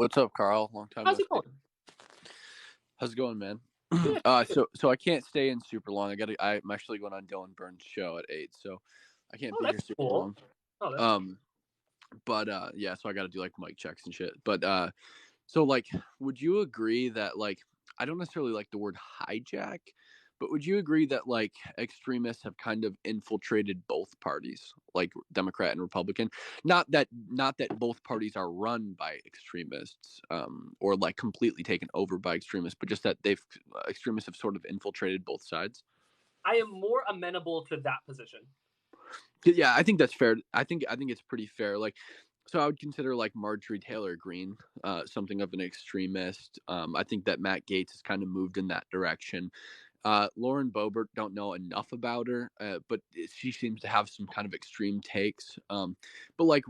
What's up, Carl? Long time no How's it see. going? How's it going, man? Good. So I can't stay in super long. I'm actually going on Dylan Burns' show at 8, so I can't be here That's super cool. long. Oh, that's cool. But yeah, so I got to do like mic checks and shit. But so like, would you agree that like I don't necessarily like the word hijack, but would you agree that like extremists have kind of infiltrated both parties, like Democrat and Republican? Not that both parties are run by extremists, or like completely taken over by extremists, but just that extremists have sort of infiltrated both sides. I am more amenable to that position. Yeah, I think that's fair. I think it's pretty fair. Like, so I would consider like Marjorie Taylor Greene something of an extremist. I think that Matt Gaetz has kind of moved in that direction. Lauren Boebert, don't know enough about her, but she seems to have some kind of extreme takes. But like,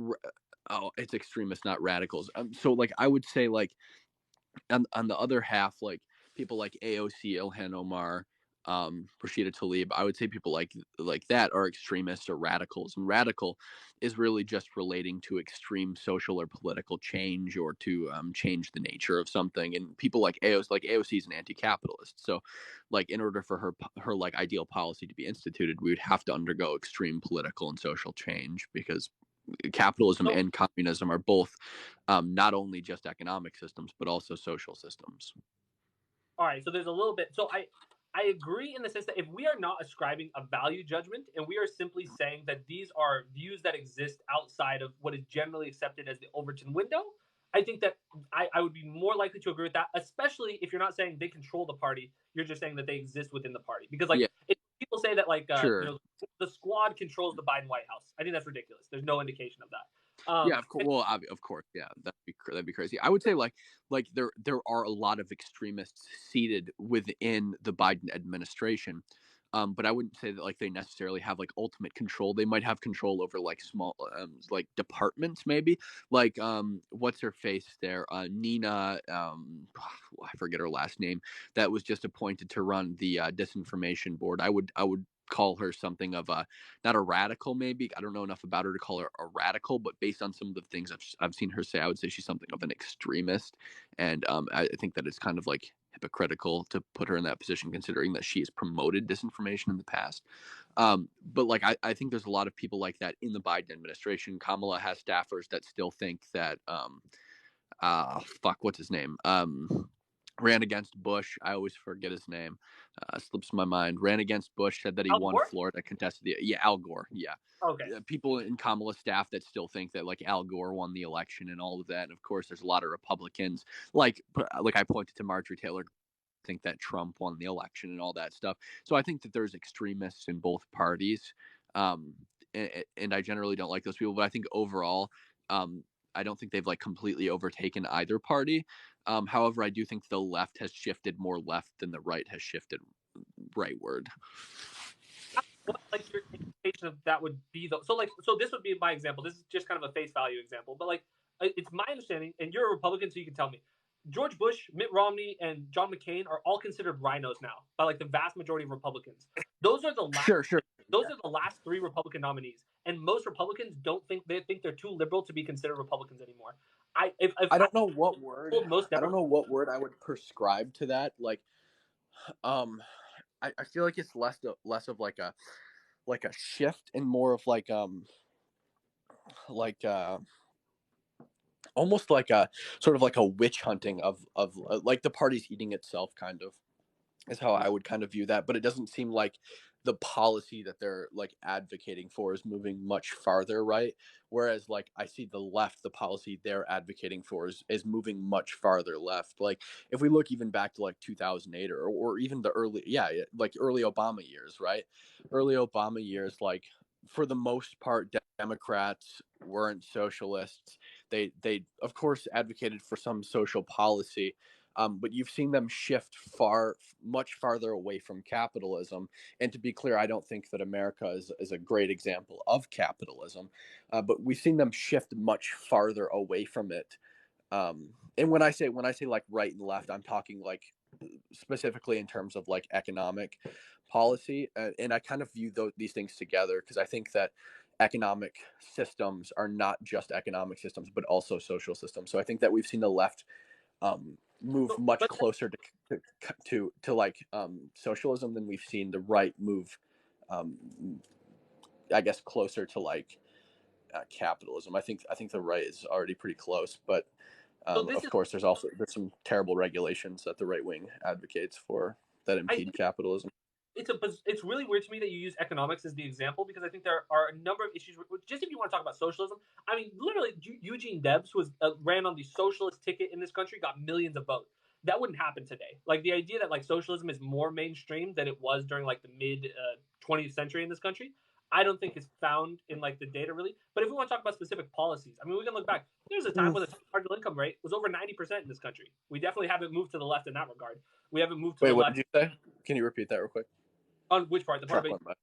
it's extremists, not radicals. So like, I would say like on the other half, like people like AOC, Ilhan Omar, Rashida Tlaib, I would say people like that are extremists or radicals. And radical is really just relating to extreme social or political change, or to change the nature of something. And people like AOC is an anti-capitalist. So, like, in order for her like ideal policy to be instituted, we would have to undergo extreme political and social change, because capitalism and communism are both not only just economic systems but also social systems. All right, so there's a little bit. So I agree in the sense that if we are not ascribing a value judgment and we are simply saying that these are views that exist outside of what is generally accepted as the Overton window, I think that I would be more likely to agree with that, especially if you're not saying they control the party, you're just saying that they exist within the party. Because like, Yeah, if people say that like sure. the squad controls the Biden White House, I think that's ridiculous. There's no indication of that. Yeah, of course. Well, of course, yeah, that'd be crazy. I would say like there are a lot of extremists seated within the Biden administration, but I wouldn't say that like they necessarily have like ultimate control. They might have control over like small like departments, maybe like what's her face there, Nina, I forget her last name, that was just appointed to run the disinformation board. I would call her something of a, not a radical, maybe. I don't know enough about her to call her a radical, but based on some of the things I've seen her say, I would say she's something of an extremist. And I think that it's kind of like hypocritical to put her in that position, considering that she has promoted disinformation in the past. But like, I think there's a lot of people like that in the Biden administration. Kamala has staffers that still think that, what's his name? Ran against Bush. I always forget his name. Slips my mind. Ran against Bush, said that he Al won Gore? Florida, contested the, yeah, Al Gore. Yeah. Okay. People in Kamala's staff that still think that like Al Gore won the election and all of that. And of course, there's a lot of Republicans like I pointed to Marjorie Taylor, think that Trump won the election and all that stuff. So I think that there's extremists in both parties. And I generally don't like those people, but I think overall, I don't think they've like completely overtaken either party. However, I do think the left has shifted more left than the right has shifted rightward. What like your indication of that would be though? So this would be my example. This is just kind of a face value example, but like it's my understanding, and you're a Republican, so you can tell me. George Bush, Mitt Romney, and John McCain are all considered rhinos now by like the vast majority of Republicans. Those are the last. Sure. Those are the last three Republican nominees, and most Republicans don't think they're too liberal to be considered Republicans anymore. If I don't know what word. most I don't know what word I would prescribe to that. Like, I feel like it's less of like a shift and more of like like almost like a sort of like a witch hunting of like the party's eating itself, kind of, is how I would kind of view that. But it doesn't seem like the policy that they're like advocating for is moving much farther right, whereas like I see the left, the policy they're advocating for is moving much farther left. Like if we look even back to like 2008 or even the early like early Obama years, right? Early Obama years, like for the most part Democrats weren't socialists. They of course advocated for some social policy, but you've seen them shift much farther away from capitalism. And to be clear, I don't think that America is a great example of capitalism, but we've seen them shift much farther away from it. And when I say like right and left, I'm talking like specifically in terms of like economic policy, and I kind of view these things together, because I think that economic systems are not just economic systems, but also social systems. So I think that we've seen the left move So, much but closer to like socialism than we've seen the right move, um, I guess, closer to like capitalism. I think the right is already pretty close, but so this of is course there's some terrible regulations that the right wing advocates for that I impede think capitalism. it's really weird to me that you use economics as the example because I think there are a number of issues. Just if you want to talk about socialism, I mean, literally, Eugene Debs was ran on the socialist ticket in this country, got millions of votes. That wouldn't happen today. Like the idea that like socialism is more mainstream than it was during like the mid 20th century in this country, I don't think is found in like the data really. But if we want to talk about specific policies, I mean, we can look back. There's a time Mm. when the marginal income rate was over 90% in this country. We definitely haven't moved to the left in that regard. We haven't moved to Wait, the what did left you say? Can you repeat that real quick? on which part? The part Truck about went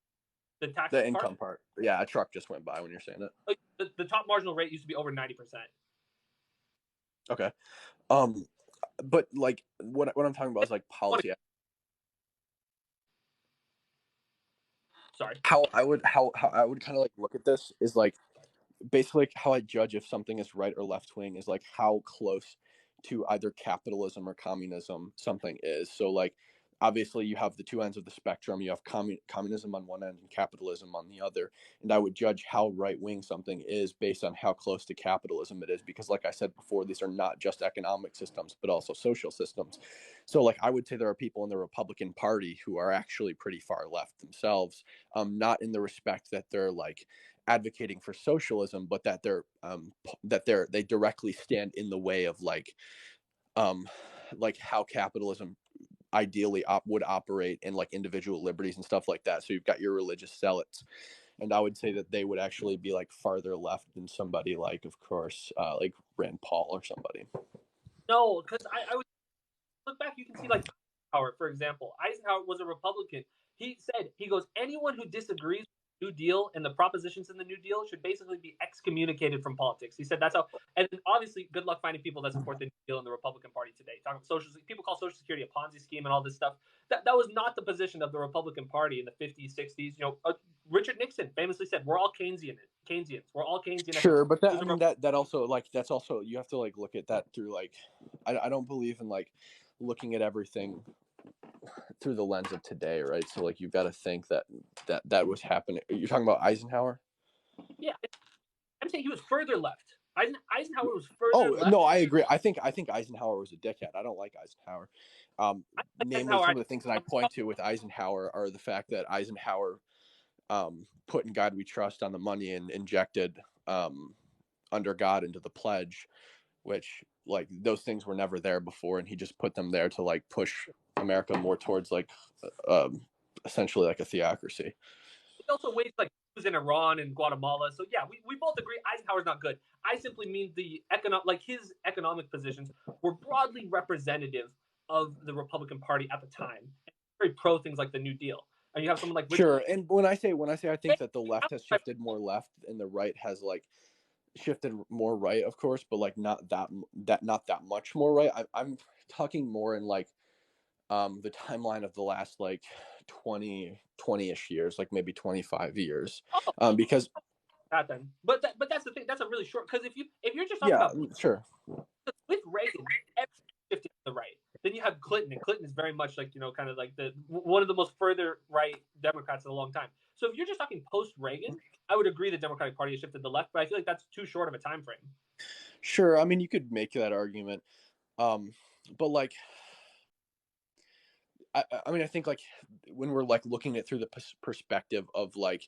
by. the tax The part? income part. Yeah, a truck just went by when you're saying it. Like, the top marginal rate used to be over 90%. Okay. But like what I'm talking about is like policy. Sorry. How I would kind of like look at this is like basically like how I judge if something is right or left wing is like how close to either capitalism or communism something is. So like obviously you have the two ends of the spectrum. You have communism on one end and capitalism on the other. And I would judge how right wing something is based on how close to capitalism it is. Because like I said before, these are not just economic systems, but also social systems. So like I would say there are people in the Republican Party who are actually pretty far left themselves, not in the respect that they're like advocating for socialism, but that they directly stand in the way of um like how capitalism ideally would operate in like individual liberties and stuff like that. So you've got your religious zealots, and I would say that they would actually be like farther left than somebody like, of course, like Rand Paul or somebody. No, because I would look back, you can see like Eisenhower, for example. Eisenhower was a Republican. He said, he goes, anyone who disagrees with the New Deal and the propositions in the New Deal should basically be excommunicated from politics. He said that's how, and obviously, good luck finding people that support the New Deal in the Republican Party today. Talking about social, people call Social Security a Ponzi scheme and all this stuff. That was not the position of the Republican Party in the 50s, 60s. You know, Richard Nixon famously said, "We're all Keynesians. We're all Keynesian Sure, economics." but that I mean that also like that's also you have to like look at that through like I don't believe in like looking at everything through the lens of today, right? So like you've got to think that was happening. You're talking about Eisenhower? Yeah, I'm saying he was further left. Eisenhower was further Oh left. no, I agree. I think Eisenhower was a dickhead. I don't like Eisenhower. Like Namely, Eisenhower, some of the things that I point to with Eisenhower are the fact that Eisenhower put "In God We Trust" on the money and injected "Under God" into the pledge, which like those things were never there before, and he just put them there to like push America more towards like um, essentially like a theocracy. he also waged like wars in Iran and Guatemala. So yeah, we both agree Eisenhower's not good. I simply mean the economic, like his economic positions were broadly representative of the Republican Party at the time, very pro things like the New Deal. And you have someone like Richard Sure, and when I say I think that the left has Nixon. shifted more left and the right has like shifted more right, of course, but like not that much more right. I'm talking more in like the timeline of the last like 20-ish years, like maybe 25 years, Oh, because that then, but that's the thing. That's a really short because if you're just talking yeah, about sure, with Reagan, everything shifted to the right. Then you have Clinton, and Clinton is very much like kind of like the one of the most further right Democrats in a long time. So if you're just talking post Reagan, I would agree the Democratic Party has shifted to the left, but I feel like that's too short of a time frame. sure. I mean, you could make that argument, um, but like I mean, I think like when we're like looking at through the perspective of like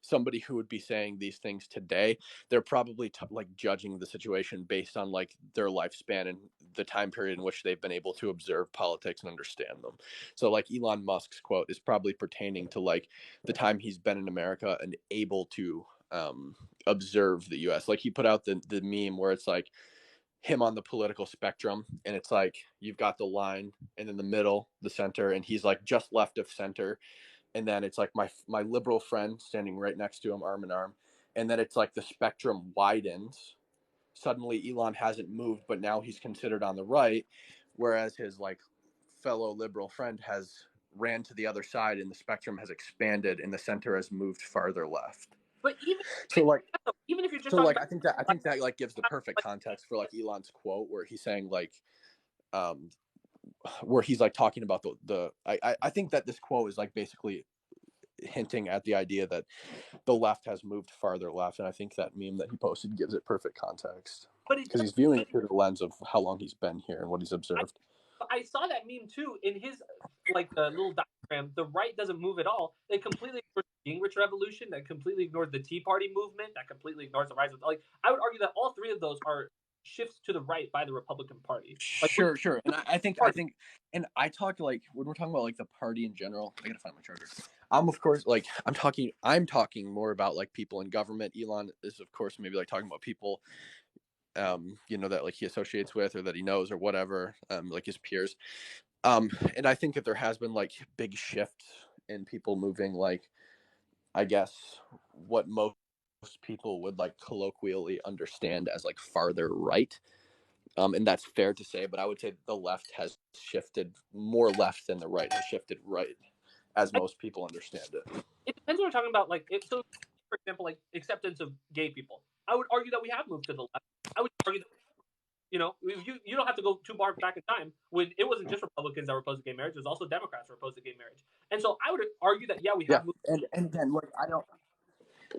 somebody who would be saying these things today, they're probably like judging the situation based on like their lifespan and the time period in which they've been able to observe politics and understand them. So like Elon Musk's quote is probably pertaining to like the time he's been in America and able to observe the US. Like he put out the meme where it's like him on the political spectrum, and it's like you've got the line and in the middle the center, and he's like just left of center, and then it's like my liberal friend standing right next to him arm in arm, and then it's like the spectrum widens. Suddenly Elon hasn't moved, but now he's considered on the right, whereas his like fellow liberal friend has ran to the other side and the spectrum has expanded and the center has moved farther left. But So like even if you're just so talking like about I think that like gives the perfect context for like Elon's quote where he's saying like um where he's like talking about I think that this quote is like basically hinting at the idea that the left has moved farther left, and I think that meme that he posted gives it perfect context but it because does, he's viewing it through the lens of how long he's been here and what he's I, observed. I saw that meme too in his like the little diagram. The right doesn't move at all. They completely ignores the Gingrich Revolution. That completely ignores the Tea Party movement. That completely ignores the rise of like. I would argue that all three of those are shifts to the right by the Republican Party. Like Sure, and I think, and I talk like when we're talking about like the party in general. I gotta find my charger. Of course like I'm talking more about like people in government. Elon is of course maybe like talking about people that like he associates with or that he knows or whatever, like his peers. And I think that there has been like big shifts in people moving like I guess what most people would like colloquially understand as like farther right. And that's fair to say, but I would say the left has shifted more left than the right has shifted right, as most people understand it. it depends what we're talking about. Like so, for example, like acceptance of gay people. I would argue that we have moved to the left. I would argue that you don't have to go too far back in time when it wasn't just Republicans that were opposed to gay marriage. It was also Democrats who were opposed to gay marriage. And so I would argue that yeah, we Yeah, have moved. and again, like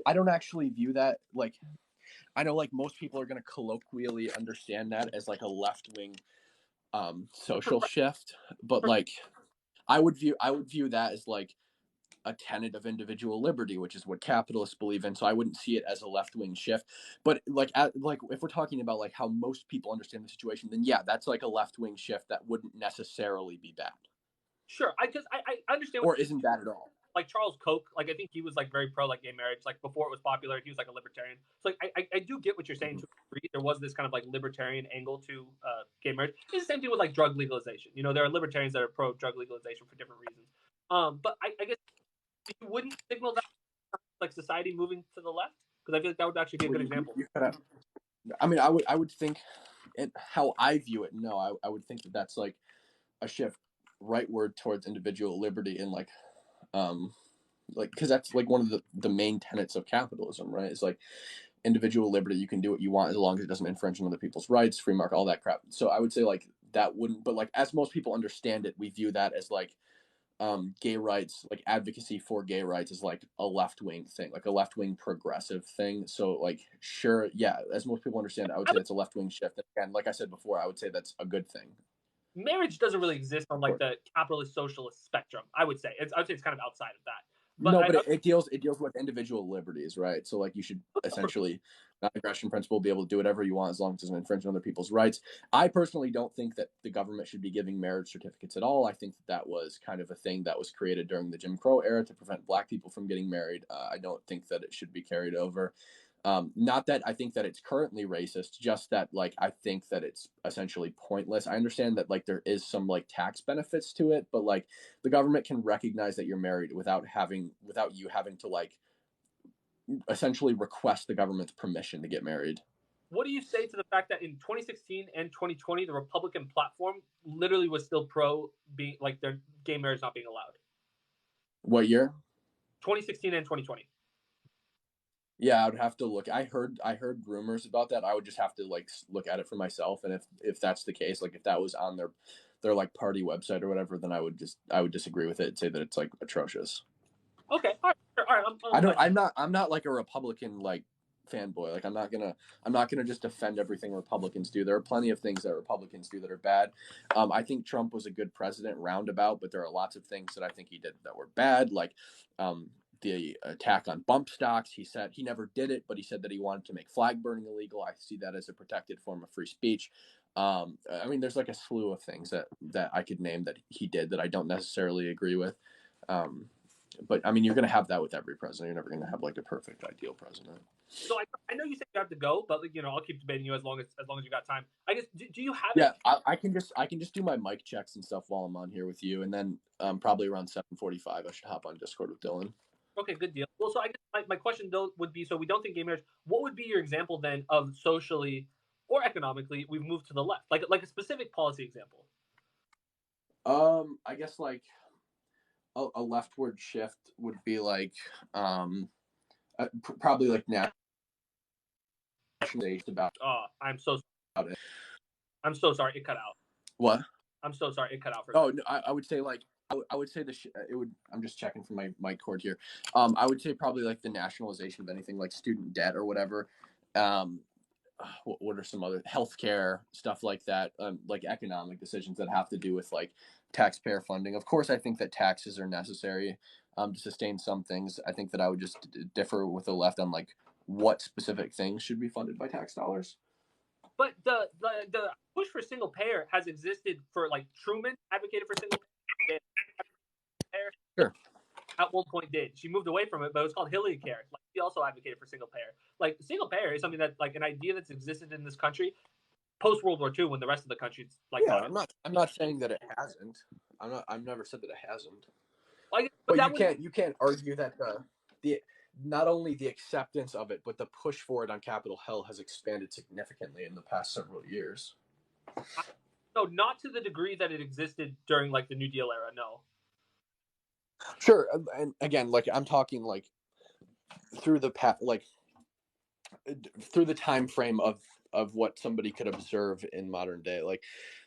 I don't actually view that like I know like most people are going to colloquially understand that as like a left wing social shift, but like I would view that as like a tenet of individual liberty, which is what capitalists believe in. So I wouldn't see it as a left wing shift. But like if we're talking about like how most people understand the situation, then yeah, that's like a left wing shift that wouldn't necessarily be bad, Sure, I understand what or isn't bad at all. like Charles Koch. Like I think he was like very pro like gay marriage. Like before it was popular, he was like a libertarian. So like I do get what you're saying Mm-hmm. to a degree. There was this kind of like libertarian angle to gay marriage. It's the same thing with like drug legalization. There are libertarians that are pro drug legalization for different reasons. But I guess you wouldn't signal that like society moving to the left because I feel like that would actually be a Well, good example. I mean, I would think, it, how I view it. No, I would think that that's like a shift rightward towards individual liberty and um, like because that's like one of the main tenets of capitalism, right? It's like individual liberty. You can do what you want as long as it doesn't infringe on other people's rights, free market, all that crap. So I would say like that wouldn't, but like as most people understand it, we view that as like gay rights, like advocacy for gay rights is like a left wing thing, like a left wing progressive thing. So like sure, yeah, as most people understand, I would say that's a left wing shift. And like I said before, I would say that's a good thing. Marriage doesn't really exist on like the capitalist socialist spectrum. I would say it's kind of outside of that. But No, but it deals with individual liberties, right? So like you should essentially non-aggression principle be able to do whatever you want as long as it doesn't infringe on other people's rights. I personally don't think that the government should be giving marriage certificates at all. I think that was kind of a thing that was created during the Jim Crow era to prevent Black people from getting married. I don't think that it should be carried over. Not that I think that it's currently racist, just that like I think that it's essentially pointless. I understand that like there is some like tax benefits to it, but like the government can recognize that you're married without you having to like essentially request the government's permission to get married. what do you say to the fact that in 2016 and 2020, the Republican platform literally was still pro being like their gay marriage not being allowed? What year? 2016 and 2020. Yeah, I would have to look. I heard rumors about that. I would just have to like look at it for myself, and if that's the case, like if that was on their like party website or whatever, then I would disagree with it and say that it's like atrocious. Okay, all right, sure, all right. I I'm don't. glad you. I'm not like a Republican like fanboy. Like I'm not gonna just defend everything Republicans do. There are plenty of things that Republicans do that are bad. I think Trump was a good president roundabout, but there are lots of things that I think he did that were bad. Like the attack on bump stocks. He said he never did it, but he said that he wanted to make flag burning illegal. I see that as a protected form of free speech. I mean, there's like a slew of things that I could name that he did that I don't necessarily agree with. Um, but I mean, you're going to have that with every president. You're never going to have like a perfect ideal president. So I know you said you have to go, but like, I'll keep debating you as long as you got time. I guess do you have Yeah, any? I can just do my mic checks and stuff while I'm on here with you, and then probably around 7:45 I should hop on Discord with Dylan. Okay, good deal. Well, so I guess my question though would be: so we don't think gay marriage. What would be your example then of socially or economically we've moved to the left, like a specific policy example? I guess like a leftward shift would be like um probably like nationalization about I'm so it. I'm so sorry. It cut out. What? I'm so sorry. It cut out for Oh, me. no, I would say like I would say it would. I'm just checking for my cord here. I would say probably like the nationalization of anything like student debt or whatever. Um, what are some other healthcare stuff like that? Like economic decisions that have to do with like taxpayer funding. Of course, I think that taxes are necessary to sustain some things. I think that I would just differ with the left on like what specific things should be funded by tax dollars. But the push for single payer has existed for like Truman advocated for single payer. Sure. At one point did. She moved away from it, but it was called Hillary Care. Like she also advocated for single payer. Like single payer is something that like an idea that's existed in this country post World War II when the rest of the country's like Yeah, coming. I'm not saying that it hasn't. I've never said that it hasn't. Like, but But that was you can't argue that the not only the acceptance of it, but the push for it on Capitol Hill has expanded significantly in the past several years. no, not to the degree that it existed during like the New Deal era. No. Sure, and again, like I'm talking like through the like through the time frame of what somebody could observe in modern day, like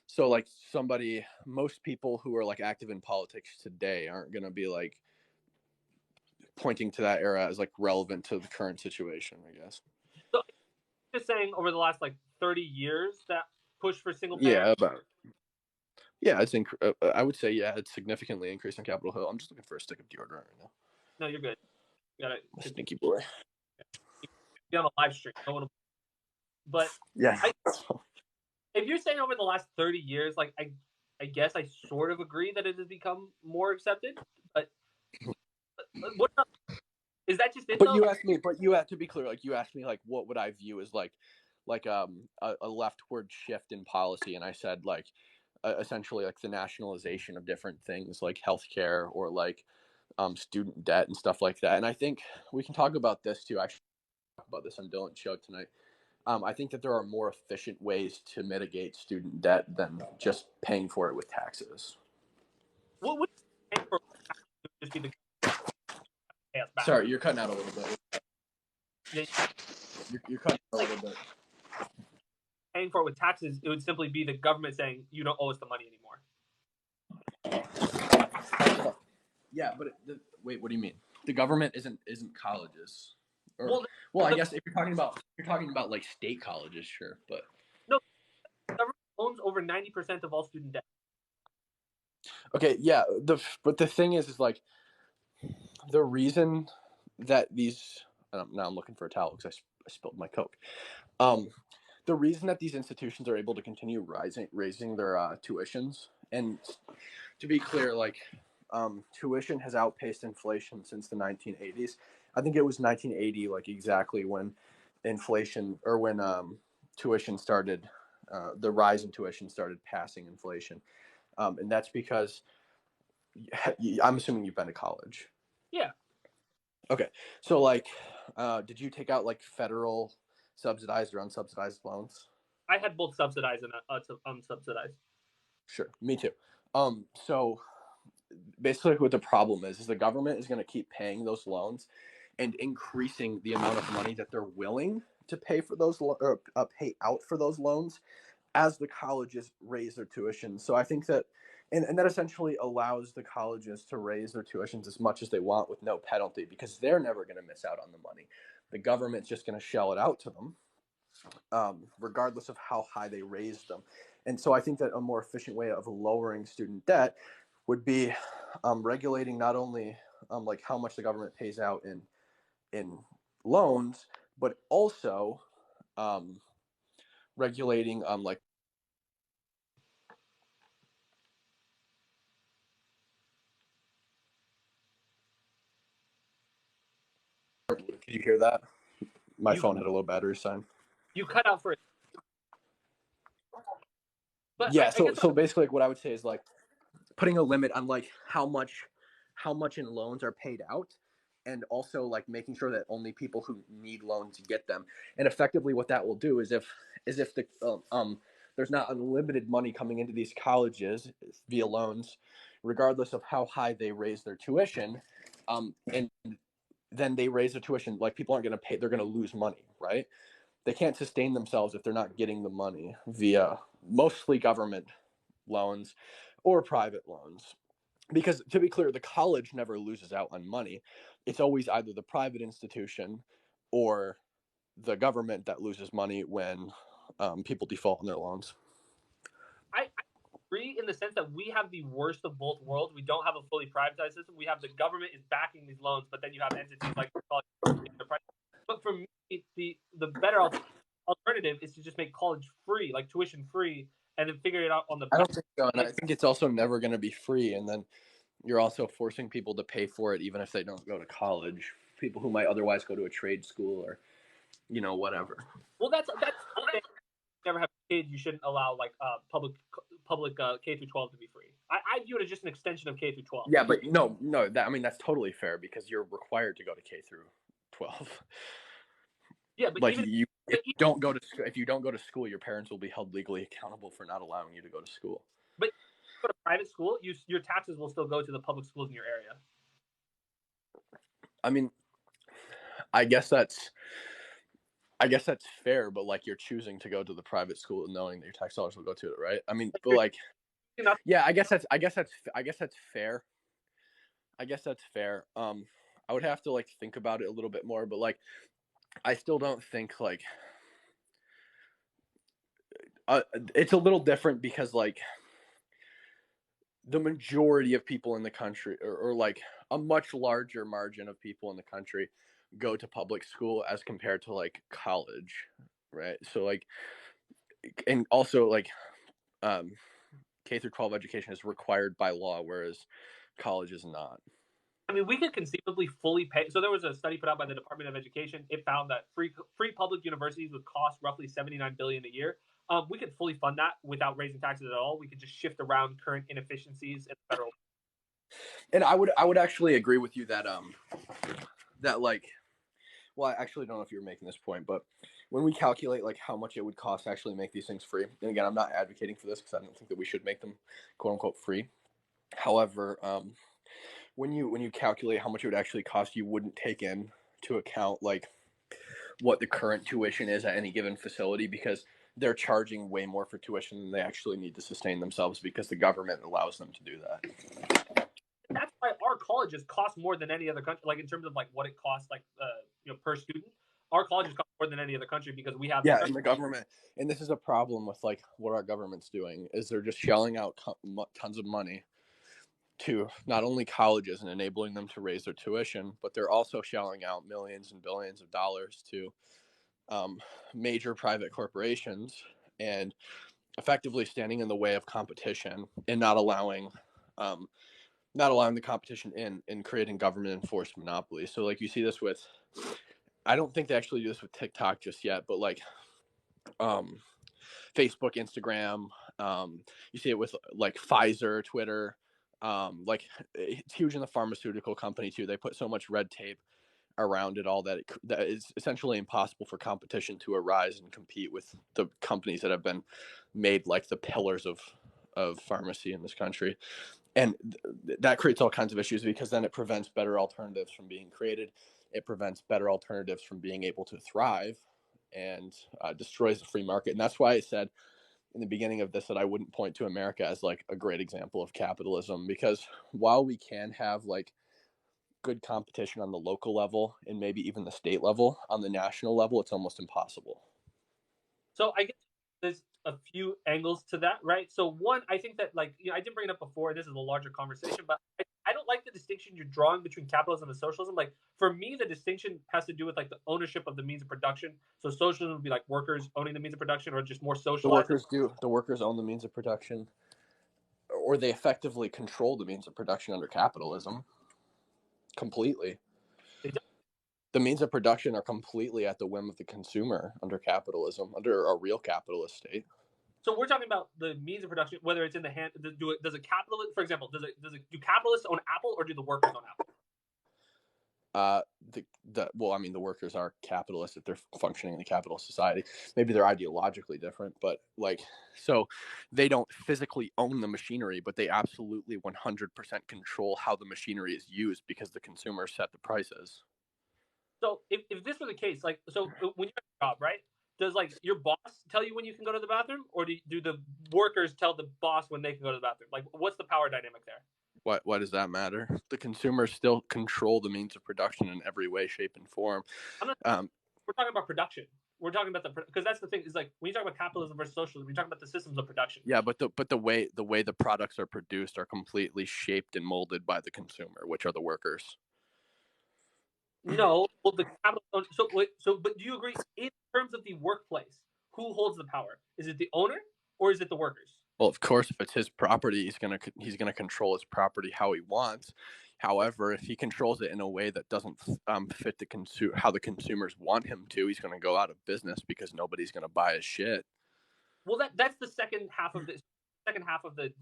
so like somebody most people who are like active in politics today aren't going to be like pointing to that era as like relevant to the current situation, I guess. So just saying over the last like 30 years that push for single payer. Yeah, about yeah, I would say yeah, it's significantly increased on Capitol Hill. I'm just looking for a stick of deodorant right now. No, you're good. You gotta Stinky boy. be on a live stream. No one will, but Yeah. I if you're saying over the last 30 years, like I guess I sort of agree that it has become more accepted. But what is that just it But though? you Like, asked me, but you had to be clear. Like you asked me, like what would I view as like a leftward shift in policy, and I said like essentially like the nationalization of different things like healthcare or like student debt and stuff like that. And I think we can talk about this too. I should talk about this on Dylan's show tonight. I think that there are more efficient ways to mitigate student debt than just paying for it with taxes. what would just be the pay us back? Sorry, you're cutting out a little bit. Yeah, You're cutting out a like little bit. paying for it with taxes, it would simply be the government saying you don't owe us the money anymore. Yeah, but wait, what do you mean? The government isn't colleges, or Well, well, I guess if you're talking about like state colleges, sure, but no, the government owns over 90% of all student debt. okay, yeah. But the thing is like the reason that these now I'm looking for a towel because I spilled my Coke. Um, the reason that these institutions are able to continue raising their tuitions, and to be clear, like tuition has outpaced inflation since the 1980s. I think it was 1980, like exactly when inflation or when tuition started, the rise in tuition started passing inflation, and that's because I'm assuming you've been to college. Yeah, Okay, so like, did you take out like federal subsidized or unsubsidized loans? I had both subsidized and unsubsidized. Sure, me too. So basically, what the problem is the government is going to keep paying those loans and increasing the amount of money that they're willing to pay for those or pay out for those loans as the colleges raise their tuition. So I think that, and that essentially allows the colleges to raise their tuitions as much as they want with no penalty because they're never going to miss out on the money. The government's just going to shell it out to them, regardless of how high they raise them. And so I think that a more efficient way of lowering student debt would be regulating not only like how much the government pays out in loans, but also regulating like. Could you hear that? My You phone had a low battery sign. you cut out for it, but Yeah, I guess so basically like, what I would say is like putting a limit on like how much in loans are paid out and also like making sure that only people who need loans get them. And effectively what that will do is if the there's not unlimited money coming into these colleges via loans regardless of how high they raise their tuition, and then they raise the tuition. Like, people aren't going to pay; they're going to lose money, right? They can't sustain themselves if they're not getting the money via mostly government loans or private loans. Because, to be clear, the college never loses out on money. It's always either the private institution or the government that loses money when people default on their loans. I agree in the sense that we have the worst of both worlds. We don't have a fully privatized system. We have the government is backing these loans, but then you have entities like college. But for me, the better alternative is to just make college free, like tuition free, and then figure it out on the I back. don't think so, and I think it's also never going to be free. And then you're also forcing people to pay for it, even if they don't go to college. People who might otherwise go to a trade school or whatever. Well, that's if you ever have kids, you shouldn't allow like public K through 12 to be free. I view it as just an extension of K through 12. Yeah, but no, that's totally fair because you're required to go to K through 12. Yeah, but Like, even if you don't go to school, your parents will be held legally accountable for not allowing you to go to school. but if you go to private school, your taxes will still go to the public schools in your area. I mean, I guess that's fair, but like, you're choosing to go to the private school knowing that your tax dollars will go to it, right? I mean, but like, yeah, I guess that's fair. I guess that's fair. I would have to like think about it a little bit more, but like, I still don't think like it's a little different because like the majority of people in the country, or like a much larger margin of people in the country, go to public school as compared to like college, right? So like, and also like, K through 12 education is required by law, whereas college is not. I mean, we could conceivably fully pay. So there was a study put out by the Department of Education. It found that free public universities would cost roughly $79 billion a year. We could fully fund that without raising taxes at all. We could just shift around current inefficiencies in the federal. And I would actually agree with you that like, well, I actually don't know if you were making this point, but when we calculate like how much it would cost to actually make these things free, and again, I'm not advocating for this because I don't think that we should make them quote unquote free. However, when you calculate how much it would actually cost, you wouldn't take into account like what the current tuition is at any given facility, because they're charging way more for tuition than they actually need to sustain themselves because the government allows them to do that. That's why our colleges cost more than any other country. Like in terms of like what it costs, like per student, our colleges cost more than any other country because we have. Yeah, and the government, and this is a problem with like what our government's doing, is they're just shelling out tons of money to not only colleges and enabling them to raise their tuition, but they're also shelling out millions and billions of dollars to major private corporations, and effectively standing in the way of competition and not allowing the competition in and creating government enforced monopolies. So like, you see this with, I don't think they actually do this with TikTok just yet, but like Facebook, Instagram, you see it with like Pfizer, Twitter, like, it's huge in the pharmaceutical company too. They put so much red tape around it all that that is essentially impossible for competition to arise and compete with the companies that have been made like the pillars of pharmacy in this country. And that creates all kinds of issues because then it prevents better alternatives from being created. It prevents better alternatives from being able to thrive, and destroys the free market. And that's why I said in the beginning of this that I wouldn't point to America as like a great example of capitalism, because while we can have like good competition on the local level and maybe even the state level, on the national level it's almost impossible. So I guess there's a few angles to that, right? So one, I think that like I did bring it up before. This is a larger conversation, but I don't like the distinction you're drawing between capitalism and socialism. Like for me, the distinction has to do with like the ownership of the means of production. So socialism would be like workers owning the means of production, or just more socialized. The workers own the means of production, or they effectively control the means of production under capitalism completely. The means of production are completely at the whim of the consumer under capitalism, under a real capitalist state. So we're talking about the means of production, whether it's in the hand. Does a capitalist, for example, do capitalists own Apple or do the workers own Apple? Well, I mean, the workers are capitalists if they're functioning in a capitalist society. Maybe they're ideologically different, but like, so they don't physically own the machinery, but they absolutely 100% control how the machinery is used because the consumers set the prices. So if this were the case, like, so when you're at a job, right? Does like your boss tell you when you can go to the bathroom, or do the workers tell the boss when they can go to the bathroom? Like, what's the power dynamic there? Why does that matter? The consumers still control the means of production in every way, shape, and form. I'm not. Um, We're talking about production. We're talking about because that's the thing is like when you talk about capitalism versus socialism, we talk about the systems of production. yeah, but the way the products are produced are completely shaped and molded by the consumer, which are the workers. No, well, the capital. So wait, so but do you agree in terms of the workplace? Who holds the power? Is it the owner or is it the workers? Well, of course, if it's his property, he's gonna control his property how he wants. However, if he controls it in a way that doesn't fit how the consumers want him to, he's gonna go out of business because nobody's gonna buy his shit. Well, that's the second half of the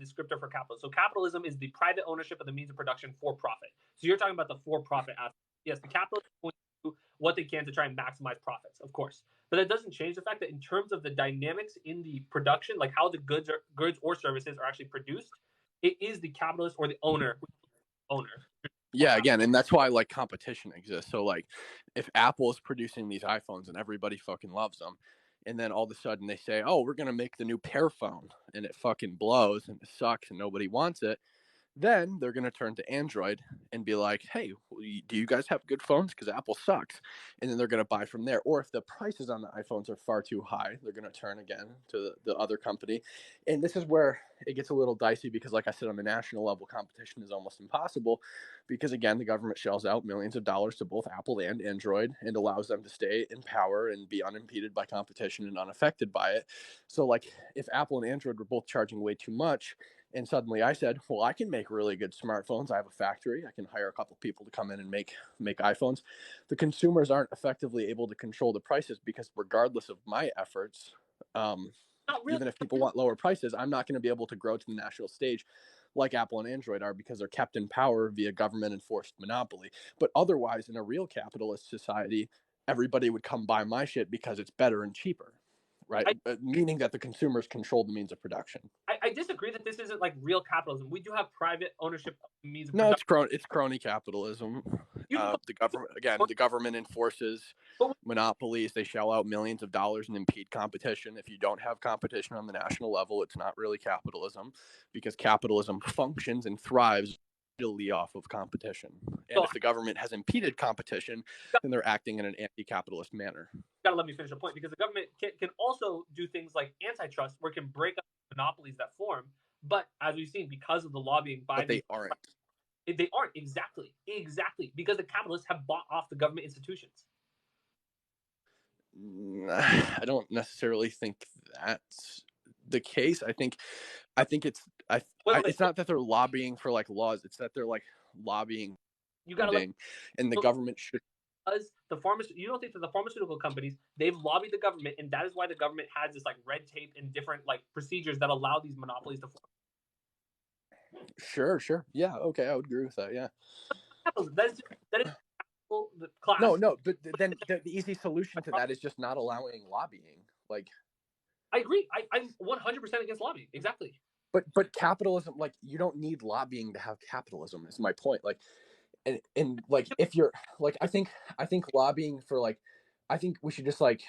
descriptor for capitalism. So capitalism is the private ownership of the means of production for profit. So you're talking about the for profit aspect. Yes, the capitalists will do what they can to try and maximize profits, of course. But that doesn't change the fact that in terms of the dynamics in the production, like how the goods or services are actually produced, it is the capitalist or the owner or Yeah, capital. again, and that's why like competition exists. So like, if Apple is producing these iPhones and everybody fucking loves them, and then all of a sudden they say, "Oh, we're gonna make the new Pear phone," and it fucking blows and it sucks and nobody wants it, then they're going to turn to Android and be like, hey, do you guys have good phones? Because Apple sucks. And then they're going to buy from there. Or if the prices on the iPhones are far too high, they're going to turn again to the other company. And this is where it gets a little dicey because, like I said, on the national level, competition is almost impossible because, again, the government shells out millions of dollars to both Apple and Android and allows them to stay in power and be unimpeded by competition and unaffected by it. So, like, if Apple and Android were both charging way too much, and suddenly I said, well, I can make really good smartphones. I have a factory. I can hire a couple of people to come in and make iPhones. The consumers aren't effectively able to control the prices because regardless of my efforts, Not really. even if people want lower prices, I'm not going to be able to grow to the national stage like Apple and Android are because they're kept in power via government enforced monopoly. But otherwise, in a real capitalist society, everybody would come buy my shit because it's better and cheaper, right? I, Meaning that the consumers control the means of production. I disagree that this isn't like real capitalism. We do have private ownership of the means of No, production. it's crony capitalism. You can The government, again, the government enforces but monopolies. They shell out millions of dollars and impede competition. If you don't have competition on the national level, it's not really capitalism, because capitalism functions and thrives off of competition. And so if the government has impeded competition, then they're acting in an anti-capitalist manner. gotta let me finish the point because the government can also do things like antitrust, where it can break up monopolies that form. But as we've seen, because of the lobbying by But they aren't. they aren't exactly because the capitalists have bought off the government institutions. I don't necessarily think that's the case. I think Wait. it's not that they're lobbying for like laws. It's that they're like lobbying You gotta let funding, and the so government should. because you don't think that the pharmaceutical companies they've lobbied the government, and that is why the government has this like red tape and different like procedures that allow these monopolies to form. Sure, yeah, okay, I would agree with that. Yeah. That is the class. No, but then the easy solution to that is just not allowing lobbying. Like, I agree. I'm 100% against lobbying. Exactly. but capitalism, like, you don't need lobbying to have capitalism. Is my point. Like, and like if you're like I think lobbying for like I think we should just like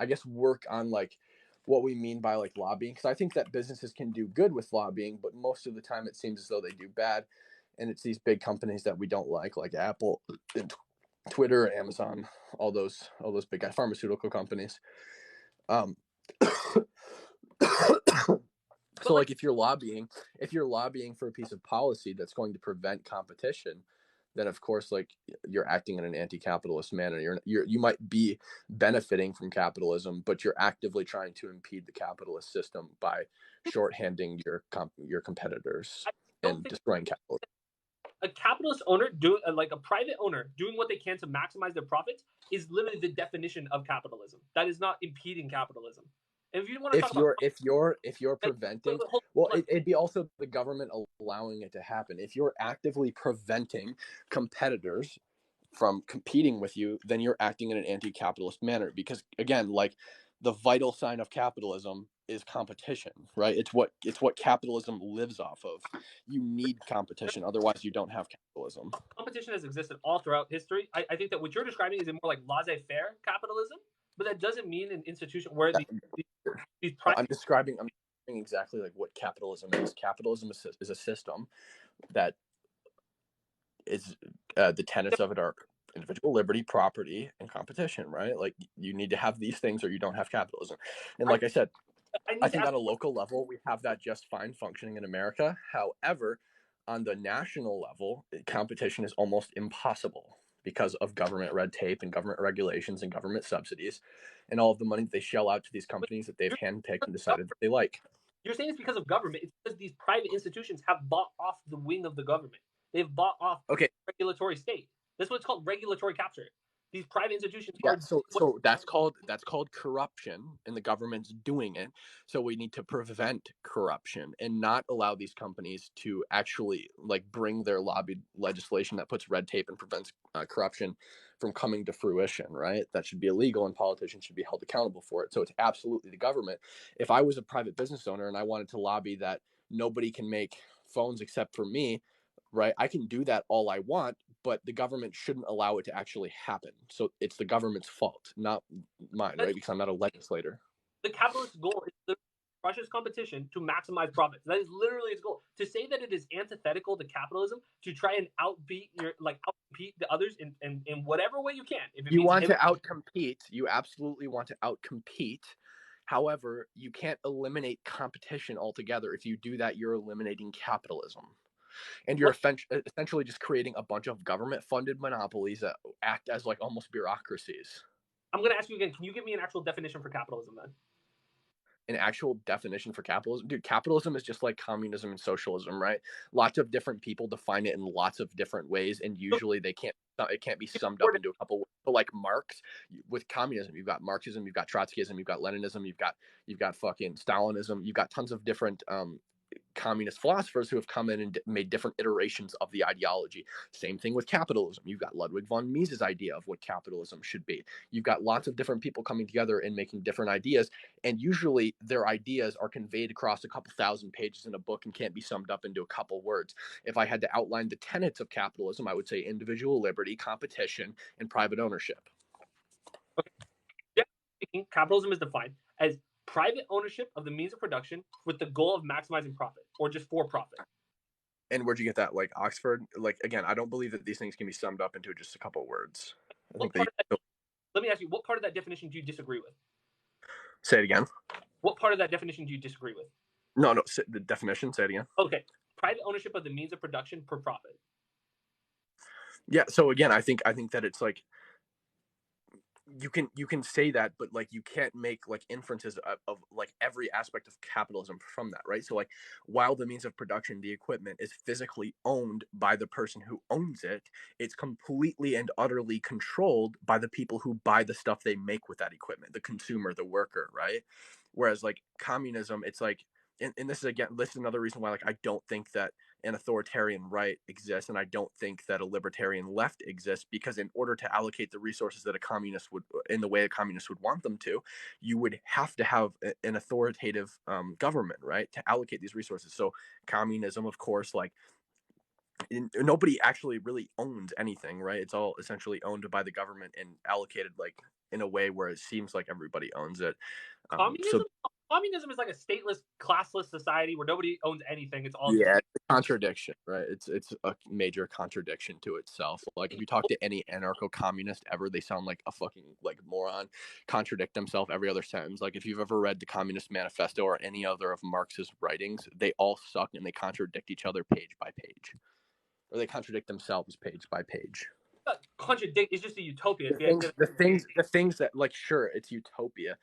I guess work on like what we mean by like lobbying, because I think that businesses can do good with lobbying, but most of the time it seems as though they do bad, and it's these big companies that we don't like Apple and Twitter, Amazon, all those big pharmaceutical companies. Um, But so like like if you're lobbying for a piece of policy that's going to prevent competition, then of course like you're acting in an anti-capitalist manner. You might be benefiting from capitalism, but you're actively trying to impede the capitalist system by shorthanding your competitors I don't and think destroying capitalism. a capitalist owner doing like a private owner doing what they can to maximize their profits is literally the definition of capitalism. That is not impeding capitalism. And if you want to talk if about you're wait, preventing, hold well, on. it'd be also the government allowing it to happen. If you're actively preventing competitors from competing with you, then you're acting in an anti-capitalist manner, because again, like, the vital sign of capitalism is competition, right? It's what capitalism lives off of. You need competition, otherwise you don't have capitalism. Competition has existed all throughout history. I think that what you're describing is more like laissez-faire capitalism, but that doesn't mean an institution where these private. I'm describing exactly like what capitalism is. Capitalism is a system that is the tenets of it are individual liberty, property, and competition, right? Like you need to have these things or you don't have capitalism. And I, like I said, I I need to think ask. on a local level, we have that just fine functioning in America. However, on the national level, competition is almost impossible because of government red tape and government regulations and government subsidies and all of the money that they shell out to these companies that they've You're, handpicked and decided that they like. you're saying it's because of government. It's because these private institutions have bought off the wing of the government. They've bought off Okay, regulatory state. That's what it's called, regulatory capture. These private institutions yeah, are so what. so that's called corruption, and the government's doing it. So we need to prevent corruption and not allow these companies to actually like bring their lobbied legislation that puts red tape and prevents corruption from coming to fruition. Right? That should be illegal, and politicians should be held accountable for it. So it's absolutely the government. If I was a private business owner and I wanted to lobby that nobody can make phones except for me, right? I can do that all I want, but the government shouldn't allow it to actually happen. So it's the government's fault, not mine, right? Because I'm not a legislator. The capitalist goal is to crushes competition to maximize profits. That is literally its goal. To say that it is antithetical to capitalism to try and outcompete the others in whatever way you can. If it You means want to outcompete, you absolutely want to outcompete. However, you can't eliminate competition altogether. If you do that, you're eliminating capitalism. And you're what essentially just creating a bunch of government funded monopolies that act as like almost bureaucracies. I'm going to ask you again. Can you give me an actual definition for capitalism then? An actual definition for capitalism. Dude, capitalism is just like communism and socialism, right? Lots of different people define it in lots of different ways, and So, usually it can't be summed up into a couple words. But like Marx, with communism, you've got Marxism, you've got Trotskyism, you've got Leninism, you've got fucking Stalinism, you've got tons of different communist philosophers who have come in and made different iterations of the ideology. Same thing with capitalism. You've got Ludwig von Mises' idea of what capitalism should be. You've got lots of different people coming together and making different ideas, and usually their ideas are conveyed across a couple thousand pages in a book and can't be summed up into a couple words. If I had to outline the tenets of capitalism, I would say individual liberty, competition, and private ownership. speaking, capitalism is defined as private ownership of the means of production with the goal of maximizing profit or just for profit. And where'd you get that? Like Oxford? Like again, I don't believe that these things can be summed up into just a couple words. I What think part they of that, let me ask you, what part of that definition do you disagree with? say it again. What part of that definition do you disagree with? No, the definition. Say it again. Okay, private ownership of the means of production per profit. Yeah. So again, I think that it's like you can say that, but like you can't make like inferences of like every aspect of capitalism from that, right? So like while the means of production, the equipment is physically owned by the person who owns it, it's completely and utterly controlled by the people who buy the stuff they make with that equipment, the consumer, the worker, right? Whereas like communism, it's like, and this is another reason why like I don't think that an authoritarian right exists, and I don't think that a libertarian left exists, because in order to allocate the resources that a communist would, in the way a communist would want them to, you would have to have an authoritative government, right, to allocate these resources. So communism, of course, like nobody actually really owns anything, right? It's all essentially owned by the government and allocated like in a way where it seems like everybody owns it. So Communism communism is like a stateless, classless society where nobody owns anything. It's all just yeah, it's a contradiction, right? It's a major contradiction to itself. Like if you talk to any anarcho-communist ever, they sound like a fucking like moron, contradict themselves every other sentence. Like if you've ever read the Communist Manifesto or any other of Marx's writings, they all suck and they contradict each other page by page, or they contradict themselves page by page. contradict. It's just a utopia. The It's the idea things, that the things that like sure it's utopia,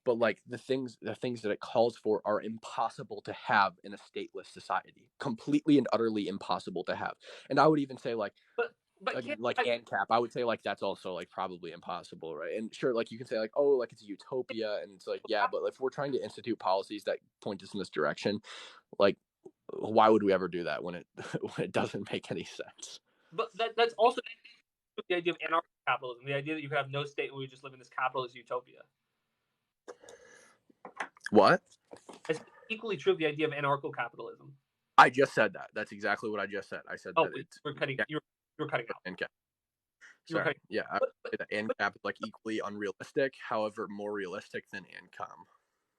but like the things that it calls for are impossible to have in a stateless society, completely and utterly impossible to have. And I would even say but can't again, like I, ANCAP, I would say like that's also like probably impossible, right? And sure, like you can say like, oh, like it's a utopia, and it's like yeah, but if we're trying to institute policies that point us in this direction, like why would we ever do that when it when it doesn't make any sense? but that's also the idea of anarcho capitalism, the idea that you could have no state and we just live in this capitalist utopia. What? I said equally true of the idea of anarcho-capitalism. I just said that. That's exactly what I just said. I said Oh, that wait, it's we're cutting. You're cutting out. ANCAP. You were Sorry. cutting. Yeah, I would But, say that ANCAP is like equally unrealistic, however, more realistic than ANCOM.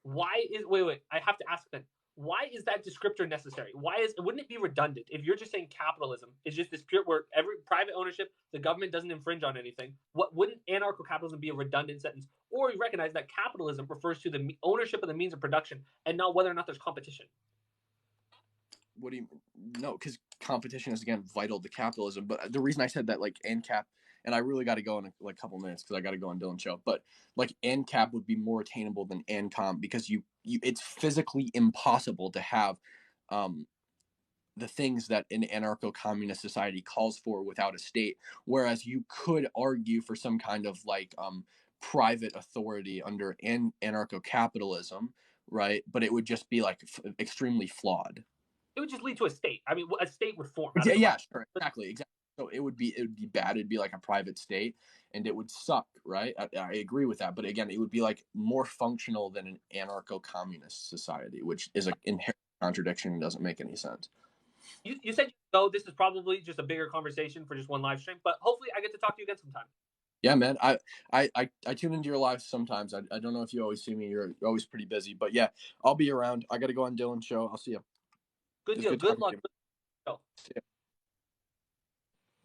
why is wait? I have to ask then. Why is that descriptor necessary? Wouldn't it be redundant if you're just saying capitalism is just this pure where every private ownership, the government doesn't infringe on anything? What wouldn't anarcho-capitalism be a redundant sentence? Or we recognize that capitalism refers to the ownership of the means of production and not whether or not there's competition. What do you no? Because competition is again vital to capitalism. But the reason I said that like ANCAP, and I really got to go in a couple minutes because I got to go on Dylan's show. But like ANCAP would be more attainable than ANCOM because you it's physically impossible to have the things that an anarcho-communist society calls for without a state. Whereas you could argue for some kind of like private authority under anarcho-capitalism, right? But it would just be like extremely flawed. It would just lead to a state. I mean, a state would form out of Yeah, the yeah, right. sure, exactly. So it would be bad. It'd be like a private state, and it would suck, right? I agree with that, but again, it would be like more functional than an anarcho-communist society, which is an inherent contradiction and doesn't make any sense. You said no. This is probably just a bigger conversation for just one live stream, but hopefully I get to talk to you again sometime. Yeah, man. I tune into your lives sometimes. I don't know if you always see me. You're always pretty busy, but yeah, I'll be around. I got to go on Dylan's show. I'll see you. It Good was deal. good Good talking to luck. you. Good show. See ya.